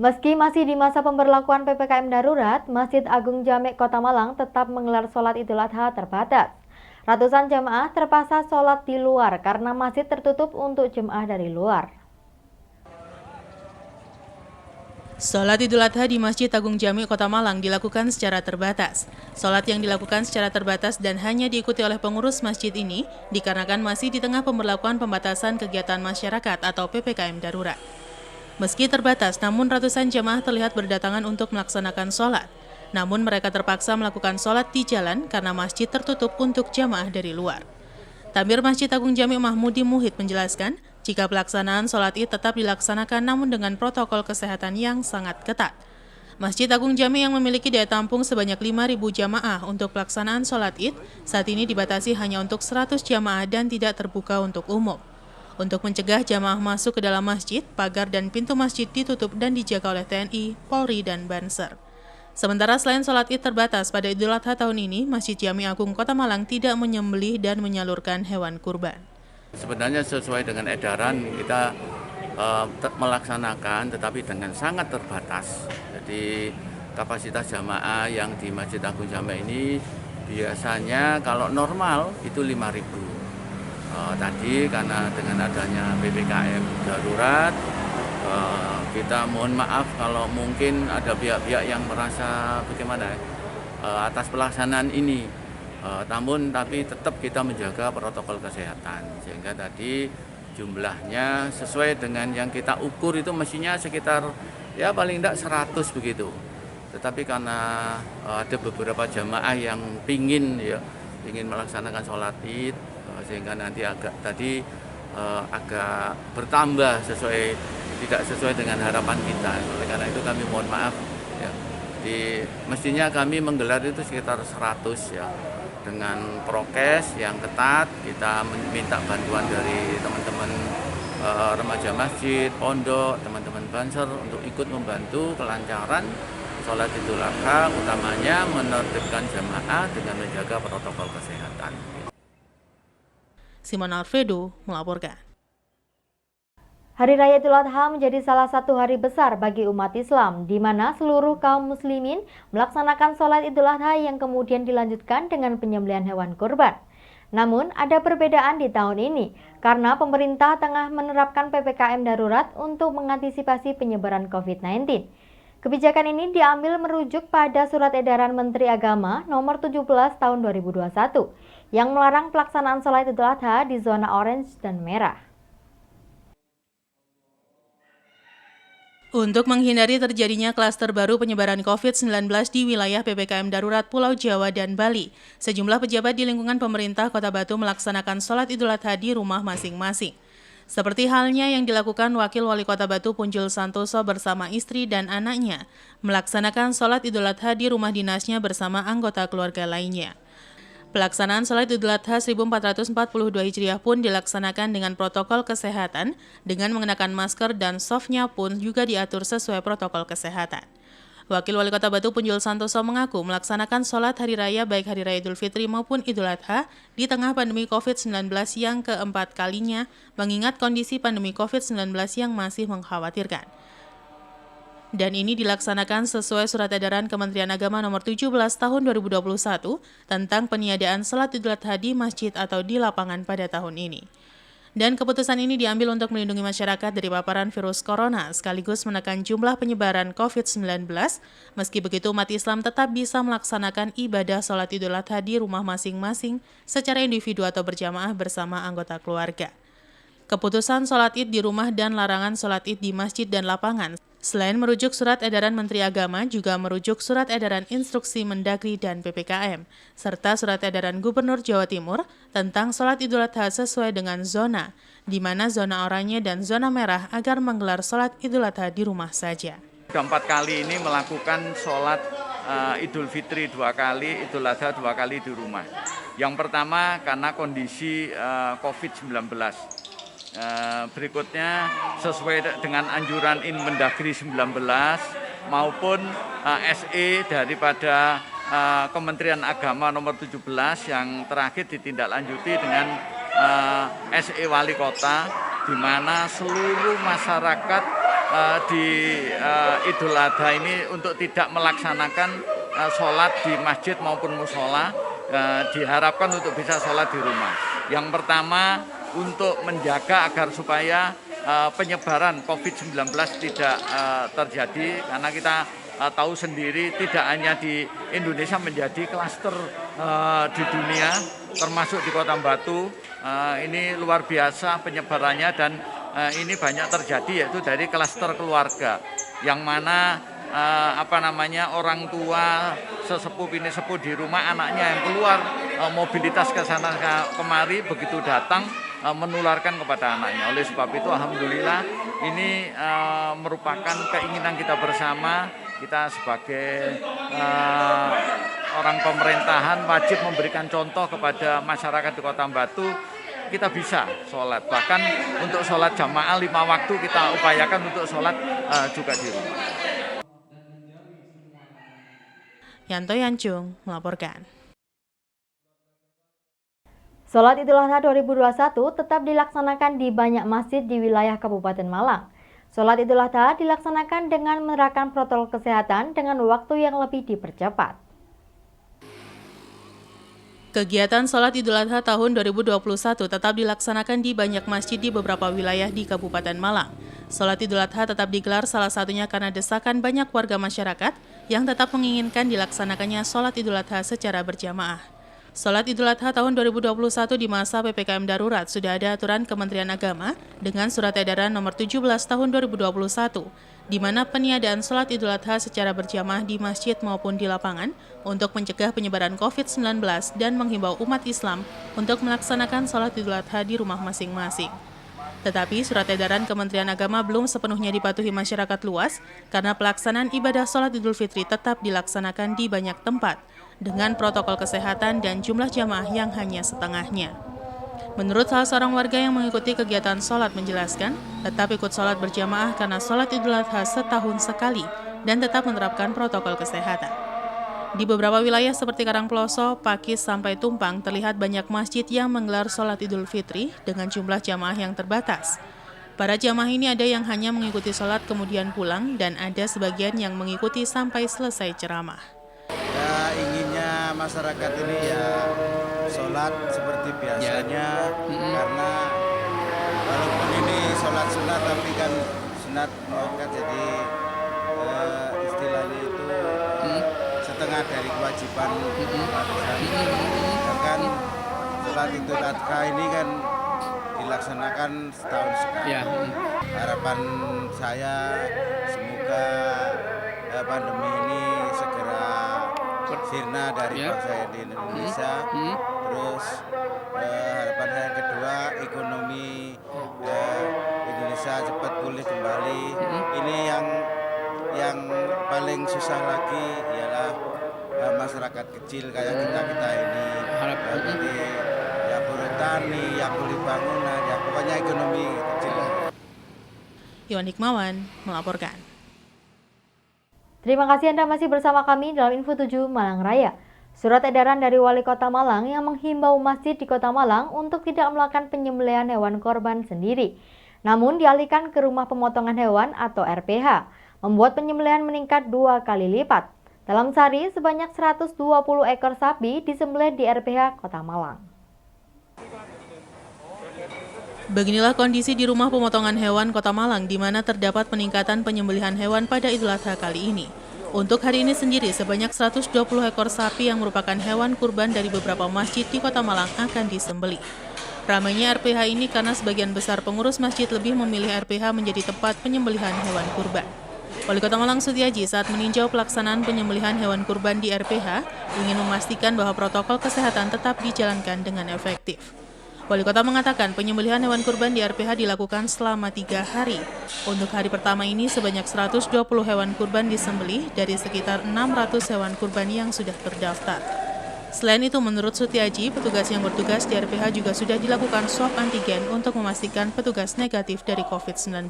Meski masih di masa pemberlakuan PPKM darurat, Masjid Agung Jami' Kota Malang tetap menggelar sholat Idul Adha terbatas. Ratusan jemaah terpaksa sholat di luar karena masjid tertutup untuk jemaah dari luar. Sholat Idul Adha di Masjid Agung Jami' Kota Malang dilakukan secara terbatas. Sholat yang dilakukan secara terbatas dan hanya diikuti oleh pengurus masjid ini dikarenakan masih di tengah pemberlakuan pembatasan kegiatan masyarakat atau PPKM darurat. Meski terbatas, namun ratusan jemaah terlihat berdatangan untuk melaksanakan sholat. Namun mereka terpaksa melakukan sholat di jalan karena masjid tertutup untuk jemaah dari luar. Tambir Masjid Agung Jami' Mahmudi Muhid menjelaskan, jika pelaksanaan sholat Id tetap dilaksanakan namun dengan protokol kesehatan yang sangat ketat. Masjid Agung Jami' yang memiliki daya tampung sebanyak 5.000 jamaah untuk pelaksanaan sholat Id, saat ini dibatasi hanya untuk 100 jamaah dan tidak terbuka untuk umum. Untuk mencegah jamaah masuk ke dalam masjid, pagar dan pintu masjid ditutup dan dijaga oleh TNI, Polri, dan Banser. Sementara selain sholat Id terbatas pada Idul Adha tahun ini, Masjid Jami' Agung Kota Malang tidak menyembelih dan menyalurkan hewan kurban. Sebenarnya sesuai dengan edaran kita melaksanakan tetapi dengan sangat terbatas. Jadi kapasitas jamaah yang di Masjid Agung Jami' ini biasanya kalau normal itu 5.000. Tadi karena dengan adanya PPKM darurat, kita mohon maaf kalau mungkin ada pihak-pihak yang merasa bagaimana atas pelaksanaan ini. Tapi tetap kita menjaga protokol kesehatan sehingga tadi jumlahnya sesuai dengan yang kita ukur itu mestinya sekitar ya paling tidak 100 begitu. Tetapi karena ada beberapa jamaah yang ingin melaksanakan sholat Id sehingga nanti agak bertambah tidak sesuai dengan harapan kita. Oleh karena itu kami mohon maaf ya. Mestinya kami menggelar itu sekitar 100 ya. Dengan prokes yang ketat, kita minta bantuan dari teman-teman remaja masjid, pondok, teman-teman Banser untuk ikut membantu kelancaran sholat Idul Adha, utamanya menertibkan jamaah dengan menjaga protokol kesehatan. Simon Alfredo melaporkan. Hari Raya Idul Adha menjadi salah satu hari besar bagi umat Islam, di mana seluruh kaum muslimin melaksanakan sholat Idul Adha yang kemudian dilanjutkan dengan penyembelihan hewan kurban. Namun, ada perbedaan di tahun ini, karena pemerintah tengah menerapkan PPKM darurat untuk mengantisipasi penyebaran COVID-19. Kebijakan ini diambil merujuk pada Surat Edaran Menteri Agama Nomor 17 Tahun 2021 yang melarang pelaksanaan sholat Idul Adha di zona orange dan merah. Untuk menghindari terjadinya klaster baru penyebaran COVID-19 di wilayah PPKM darurat Pulau Jawa dan Bali, sejumlah pejabat di lingkungan pemerintah Kota Batu melaksanakan sholat Idul Adha di rumah masing-masing. Seperti halnya yang dilakukan Wakil Wali Kota Batu Punjul Santoso bersama istri dan anaknya, melaksanakan sholat Idul Adha di rumah dinasnya bersama anggota keluarga lainnya. Pelaksanaan sholat Idul Adha 1442 Hijriah pun dilaksanakan dengan protokol kesehatan, dengan mengenakan masker dan softnya pun juga diatur sesuai protokol kesehatan. Wakil Wali Kota Batu Punjul Santoso mengaku melaksanakan sholat hari raya baik hari raya Idul Fitri maupun Idul Adha di tengah pandemi COVID-19 yang keempat kalinya, mengingat kondisi pandemi COVID-19 yang masih mengkhawatirkan. Dan ini dilaksanakan sesuai Surat Edaran Kementerian Agama Nomor 17 Tahun 2021 tentang peniadaan sholat Idul Adha di masjid atau di lapangan pada tahun ini. Dan keputusan ini diambil untuk melindungi masyarakat dari paparan virus corona sekaligus menekan jumlah penyebaran COVID-19. Meski begitu, umat Islam tetap bisa melaksanakan ibadah sholat Idul Adha di rumah masing-masing secara individu atau berjamaah bersama anggota keluarga. Keputusan sholat Id di rumah dan larangan sholat Id di masjid dan lapangan, selain merujuk Surat Edaran Menteri Agama, juga merujuk Surat Edaran Instruksi Mendagri dan PPKM, serta Surat Edaran Gubernur Jawa Timur tentang sholat Idul Adha sesuai dengan zona, di mana zona oranye dan zona merah agar menggelar sholat Idul Adha di rumah saja. 4 kali ini melakukan sholat Idul Fitri 2 kali, Idul Adha 2 kali di rumah. Yang pertama karena kondisi COVID-19. Berikutnya sesuai dengan anjuran Inmendagri 19 maupun SE daripada Kementerian Agama Nomor 17 yang terakhir ditindaklanjuti dengan SE Wali Kota, di mana seluruh masyarakat di Idul Adha ini untuk tidak melaksanakan sholat di masjid maupun musola, diharapkan untuk bisa sholat di rumah. Yang pertama untuk menjaga agar supaya penyebaran COVID-19 tidak terjadi, karena kita tahu sendiri tidak hanya di Indonesia menjadi klaster di dunia, termasuk di Kota Batu. Ini luar biasa penyebarannya dan ini banyak terjadi yaitu dari klaster keluarga, yang mana orang tua sesepuh ini sepuh di rumah, anaknya yang keluar mobilitas ke sana kemari, begitu datang menularkan kepada anaknya. Oleh sebab itu alhamdulillah ini merupakan keinginan kita bersama. Kita sebagai orang pemerintahan wajib memberikan contoh kepada masyarakat di Kota Batu. Kita bisa sholat, bahkan untuk sholat jamaah 5 waktu kita upayakan untuk sholat juga di rumah. Yanto Yancung melaporkan. Sholat Idul Adha 2021 tetap dilaksanakan di banyak masjid di wilayah Kabupaten Malang. Sholat Idul Adha dilaksanakan dengan menerapkan protokol kesehatan dengan waktu yang lebih dipercepat. Kegiatan sholat Idul Adha tahun 2021 tetap dilaksanakan di banyak masjid di beberapa wilayah di Kabupaten Malang. Sholat Idul Adha tetap digelar salah satunya karena desakan banyak warga masyarakat yang tetap menginginkan dilaksanakannya sholat Idul Adha secara berjamaah. Sholat Idul Adha tahun 2021 di masa PPKM darurat sudah ada aturan Kementerian Agama dengan Surat Edaran Nomor 17 Tahun 2021, di mana peniadaan sholat Idul Adha secara berjamaah di masjid maupun di lapangan untuk mencegah penyebaran COVID-19 dan menghimbau umat Islam untuk melaksanakan sholat Idul Adha di rumah masing-masing. Tetapi surat edaran Kementerian Agama belum sepenuhnya dipatuhi masyarakat luas karena pelaksanaan ibadah sholat Idul Fitri tetap dilaksanakan di banyak tempat dengan protokol kesehatan dan jumlah jamaah yang hanya setengahnya. Menurut salah seorang warga yang mengikuti kegiatan sholat menjelaskan, tetap ikut sholat berjamaah karena sholat Idul Adha setahun sekali dan tetap menerapkan protokol kesehatan. Di beberapa wilayah seperti Karangploso, Pakis, sampai Tumpang terlihat banyak masjid yang menggelar sholat Idul Fitri dengan jumlah jamaah yang terbatas. Para jamaah ini ada yang hanya mengikuti sholat kemudian pulang dan ada sebagian yang mengikuti sampai selesai ceramah. Ya, inginnya masyarakat ini ya sholat seperti biasanya, karena walaupun ini sholat sunat tapi kan sunat kan jadi istilahnya itu setengah dari kewajiban. Bahkan sholat Idul Adha ini kan dilaksanakan setahun sekali. Ya. Harapan saya semoga pandemi ini segera sirna dari bangsa di Indonesia. Terus harapan saya yang kedua, ekonomi Indonesia cepat pulih kembali. Ini yang paling susah lagi ialah masyarakat kecil kayak kita ini. Seperti ya buruh tani, ya kulit bangunan, ya pokoknya ekonomi kecil. Iwan Hikmawan melaporkan. Terima kasih Anda masih bersama kami dalam Info 7 Malang Raya. Surat edaran dari Wali Kota Malang yang menghimbau masjid di Kota Malang untuk tidak melakukan penyembelihan hewan korban sendiri, namun dialihkan ke rumah pemotongan hewan atau RPH, membuat penyembelihan meningkat 2 kali lipat. Dalam sehari, sebanyak 120 ekor sapi disembelih di RPH Kota Malang. Beginilah kondisi di rumah pemotongan hewan Kota Malang di mana terdapat peningkatan penyembelihan hewan pada Idul Adha kali ini. Untuk hari ini sendiri, sebanyak 120 ekor sapi yang merupakan hewan kurban dari beberapa masjid di Kota Malang akan disembelih. Ramainya RPH ini karena sebagian besar pengurus masjid lebih memilih RPH menjadi tempat penyembelihan hewan kurban. Wali Kota Malang Sutiaji saat meninjau pelaksanaan penyembelihan hewan kurban di RPH ingin memastikan bahwa protokol kesehatan tetap dijalankan dengan efektif. Wali Kota mengatakan penyembelihan hewan kurban di RPH dilakukan selama 3 hari. Untuk hari pertama ini sebanyak 120 hewan kurban disembelih dari sekitar 600 hewan kurban yang sudah terdaftar. Selain itu, menurut Sutiaji, petugas yang bertugas di RPH juga sudah dilakukan swab antigen untuk memastikan petugas negatif dari COVID-19.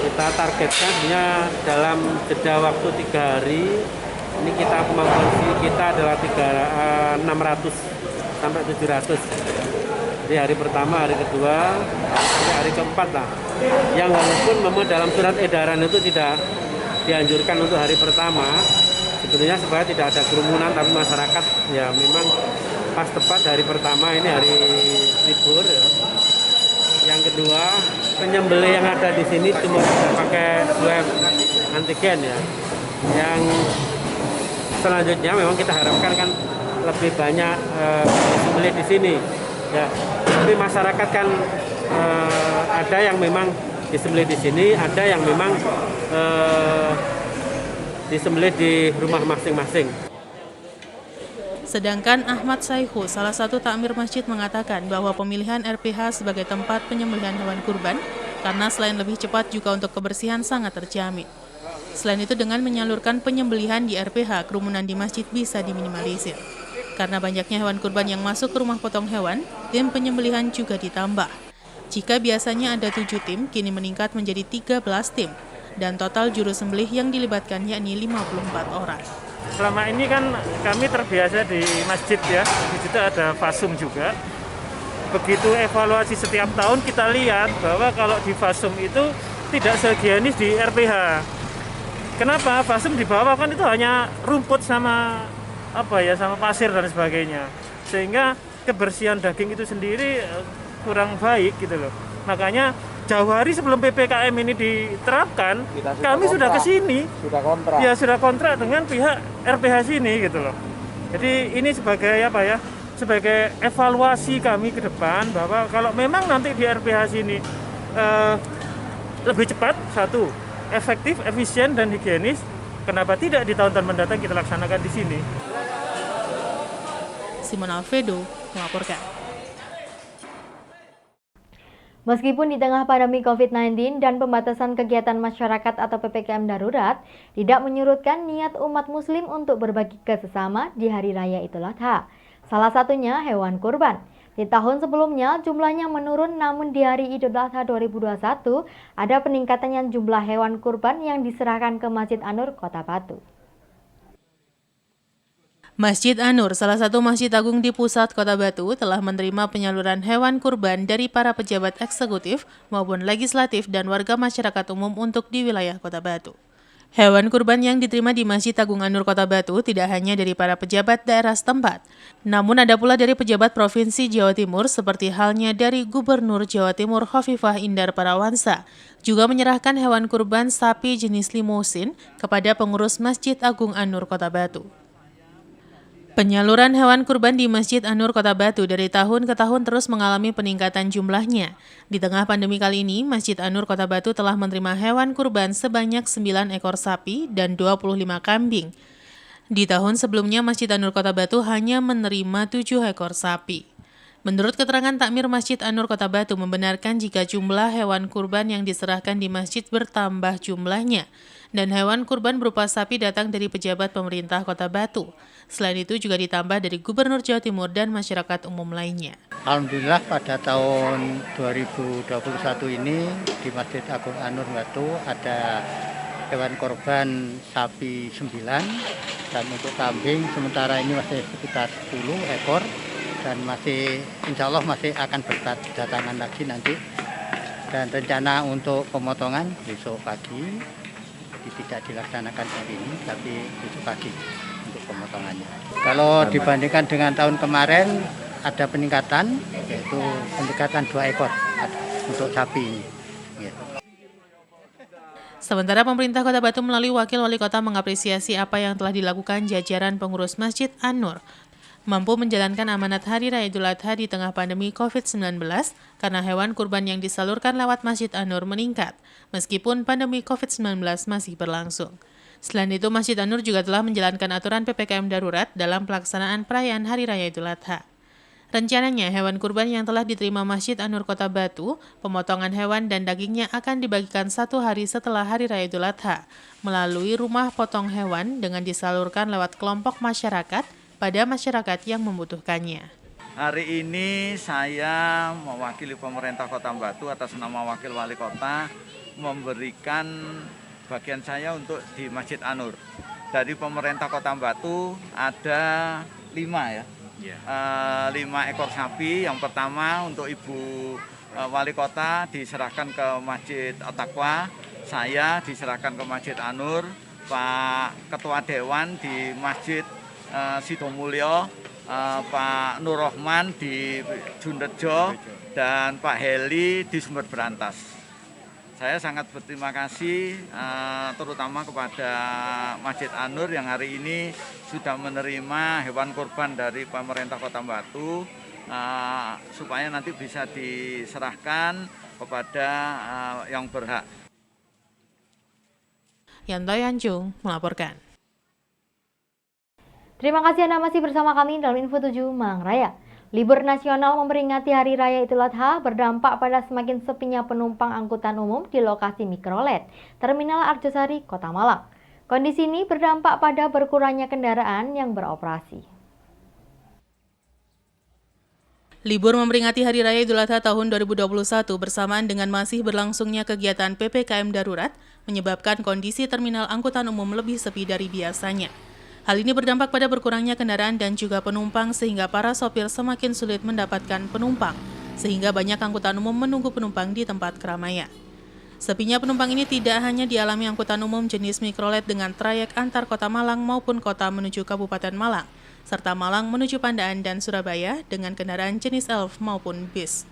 Kita targetkannya dalam jeda waktu 3 hari, ini kemampuan kita adalah 600 sampai 700. Jadi hari pertama, hari kedua, hari keempat lah. Yang walaupun memang dalam surat edaran itu tidak dianjurkan untuk hari pertama, sebetulnya supaya tidak ada kerumunan, tapi masyarakat ya memang pas tepat hari pertama ini hari libur. Ya. Yang kedua, penyembelih yang ada di sini cuma bisa pakai swab antigen ya. Yang selanjutnya memang kita harapkan kan lebih banyak disembelih di sini. Ya, tapi masyarakat kan ada yang memang disembelih di sini, ada yang memang disembelih di rumah masing-masing. Sedangkan Ahmad Saihu, salah satu takmir masjid, mengatakan bahwa pemilihan RPH sebagai tempat penyembelihan hewan kurban karena selain lebih cepat juga untuk kebersihan sangat terjamin. Selain itu, dengan menyalurkan penyembelihan di RPH, kerumunan di masjid bisa diminimalisir. Karena banyaknya hewan kurban yang masuk ke rumah potong hewan, tim penyembelihan juga ditambah. Jika biasanya ada 7 tim, kini meningkat menjadi 13 tim. Dan total juru sembelih yang dilibatkan yakni 54 orang. Selama ini kan kami terbiasa di masjid ya, di situ ada fasum juga. Begitu evaluasi setiap tahun kita lihat bahwa kalau di fasum itu tidak sehigienis di RPH. Kenapa? Fasum di bawah kan itu hanya rumput sama sama pasir dan sebagainya. Sehingga kebersihan daging itu sendiri kurang baik gitu loh. Makanya jauh hari sebelum PPKM ini diterapkan, kami sudah ke sini. Sudah kontrak dengan pihak RPH sini gitu loh. Jadi ini sebagai sebagai evaluasi kami ke depan bahwa kalau memang nanti di RPH sini lebih cepat, satu, efektif, efisien dan higienis, kenapa tidak di tahun-tahun mendatang kita laksanakan di sini? Simon Alfredo melaporkan. Meskipun di tengah pandemi COVID-19 dan pembatasan kegiatan masyarakat atau PPKM darurat, tidak menyurutkan niat umat muslim untuk berbagi ke sesama di Hari Raya Idul Adha. Salah satunya hewan kurban. Di tahun sebelumnya jumlahnya menurun, namun di Hari Idul Adha 2021 ada peningkatan jumlah hewan kurban yang diserahkan ke Masjid An-Nur, Kota Batu. Masjid An-Nur, salah satu masjid agung di pusat Kota Batu, telah menerima penyaluran hewan kurban dari para pejabat eksekutif maupun legislatif dan warga masyarakat umum untuk di wilayah Kota Batu. Hewan kurban yang diterima di Masjid Agung An-Nur Kota Batu tidak hanya dari para pejabat daerah setempat, namun ada pula dari pejabat Provinsi Jawa Timur seperti halnya dari Gubernur Jawa Timur Khofifah Indar Parawansa, juga menyerahkan hewan kurban sapi jenis limousin kepada pengurus Masjid Agung An-Nur Kota Batu. Penyaluran hewan kurban di Masjid An-Nur Kota Batu dari tahun ke tahun terus mengalami peningkatan jumlahnya. Di tengah pandemi kali ini, Masjid An-Nur Kota Batu telah menerima hewan kurban sebanyak 9 ekor sapi dan 25 kambing. Di tahun sebelumnya, Masjid An-Nur Kota Batu hanya menerima 7 ekor sapi. Menurut keterangan takmir Masjid An-Nur Kota Batu membenarkan jika jumlah hewan kurban yang diserahkan di masjid bertambah jumlahnya, dan hewan kurban berupa sapi datang dari pejabat pemerintah Kota Batu. Selain itu juga ditambah dari Gubernur Jawa Timur dan masyarakat umum lainnya. Alhamdulillah pada tahun 2021 ini di Masjid Agung An-Nur Batu ada hewan korban sapi 9 dan untuk kambing sementara ini masih sekitar 10 ekor dan masih insya Allah masih akan berdatangan lagi nanti, dan rencana untuk pemotongan besok pagi, jadi tidak dilaksanakan hari ini tapi besok pagi untuk pemotongannya. Kalau dibandingkan dengan tahun kemarin ada peningkatan, yaitu peningkatan 2 ekor untuk sapi ini. Sementara pemerintah Kota Batu melalui Wakil Wali Kota mengapresiasi apa yang telah dilakukan jajaran pengurus Masjid An-Nur, mampu menjalankan amanat Hari Raya Idul Adha di tengah pandemi COVID-19 karena hewan kurban yang disalurkan lewat Masjid An-Nur meningkat, meskipun pandemi COVID-19 masih berlangsung. Selain itu, Masjid An-Nur juga telah menjalankan aturan PPKM darurat dalam pelaksanaan perayaan Hari Raya Idul Adha. Rencananya, hewan kurban yang telah diterima Masjid An-Nur Kota Batu, pemotongan hewan dan dagingnya akan dibagikan 1 hari setelah Hari Raya Idul Adha, melalui rumah potong hewan dengan disalurkan lewat kelompok masyarakat pada masyarakat yang membutuhkannya. Hari ini saya mewakili pemerintah Kota Batu atas nama Wakil Wali Kota memberikan bagian saya untuk di Masjid An-Nur. Dari pemerintah Kota Batu ada 5 5 ekor sapi. Yang pertama untuk Ibu Wali Kota diserahkan ke Masjid At-Taqwa, saya diserahkan ke Masjid An-Nur, Pak Ketua Dewan di Masjid Sidomulyo, Pak Nur Rohman di Junrejo, dan Pak Heli di Sumber Berantas. Saya sangat berterima kasih terutama kepada Masjid An-Nur yang hari ini sudah menerima hewan kurban dari pemerintah Kota Batu, supaya nanti bisa diserahkan kepada yang berhak. Yanto Yanjung melaporkan. Terima kasih Anda masih bersama kami dalam Info 7 Malang Raya. Libur nasional memperingati Hari Raya Idul Adha berdampak pada semakin sepinya penumpang angkutan umum di lokasi Mikrolet, Terminal Arjosari, Kota Malang. Kondisi ini berdampak pada berkurangnya kendaraan yang beroperasi. Libur memperingati Hari Raya Idul Adha tahun 2021 bersamaan dengan masih berlangsungnya kegiatan PPKM darurat menyebabkan kondisi terminal angkutan umum lebih sepi dari biasanya. Hal ini berdampak pada berkurangnya kendaraan dan juga penumpang sehingga para sopir semakin sulit mendapatkan penumpang, sehingga banyak angkutan umum menunggu penumpang di tempat keramaian. Sepinya penumpang ini tidak hanya dialami angkutan umum jenis mikrolet dengan trayek antar kota Malang maupun kota menuju Kabupaten Malang, serta Malang menuju Pandaan dan Surabaya dengan kendaraan jenis elf maupun bis.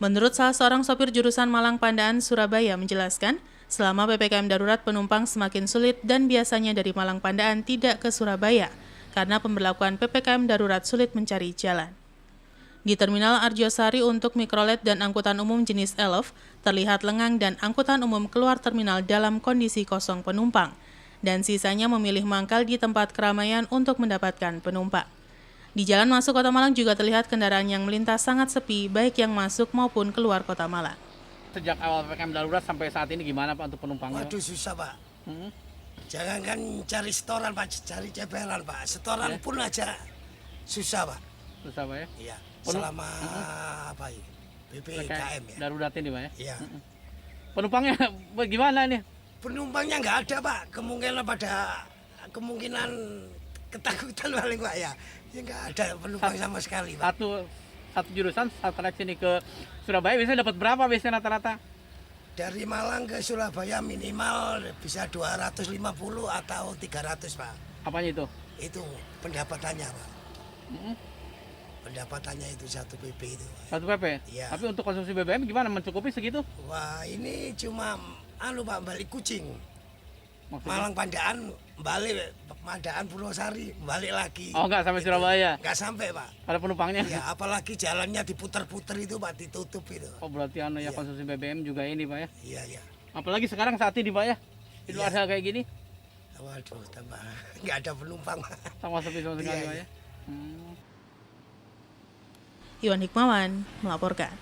Menurut salah seorang sopir jurusan Malang Pandaan Surabaya menjelaskan, selama PPKM darurat penumpang semakin sulit dan biasanya dari Malang Pandaan tidak ke Surabaya karena pemberlakuan PPKM darurat sulit mencari jalan. Di Terminal Arjosari untuk mikrolet dan angkutan umum jenis elf terlihat lengang dan angkutan umum keluar terminal dalam kondisi kosong penumpang, dan sisanya memilih mangkal di tempat keramaian untuk mendapatkan penumpang. Di jalan masuk Kota Malang juga terlihat kendaraan yang melintas sangat sepi, baik yang masuk maupun keluar Kota Malang. Sejak awal PPKM darurat sampai saat ini gimana Pak untuk penumpangnya? Waduh susah Pak. Jangankan cari setoran Pak, cari ceperan Pak. Setoran pun aja susah Pak. Susah Pak ya? Iya. Selama apa ini? PPKM ya. Darurat ini Pak ya? Iya. Penumpangnya bagaimana nih? Penumpangnya nggak ada Pak. Kemungkinan ketakutan paling Pak ya. Ya nggak ada penumpang sama sekali Pak. Satu jurusan satu trayek sini ke Surabaya biasanya dapat berapa biasanya rata-rata? Dari Malang ke Surabaya minimal bisa 250 atau 300 Pak. Apanya itu? Itu pendapatannya Pak. Pendapatannya itu 1 PP itu. 1 PP? Iya. Tapi untuk konsumsi BBM gimana? Mencukupi segitu? Wah ini cuma Pak balik Kucing. Maksudnya? Malang Pandaan balik, Pandaan Purwosari balik lagi. Oh nggak sampai Surabaya? Nggak sampai Pak. Ada penumpangnya? Ya apalagi jalannya diputar-putar itu Pak, ditutup itu. Oh berarti ya konsumsi BBM juga ini Pak ya? Iya iya. Apalagi sekarang saat ini Pak ya? Idul Adha kayak gini? Waduh tambah nggak ada penumpang. Sama sepi sama sekali Pak ya? Iwan Hikmawan melaporkan.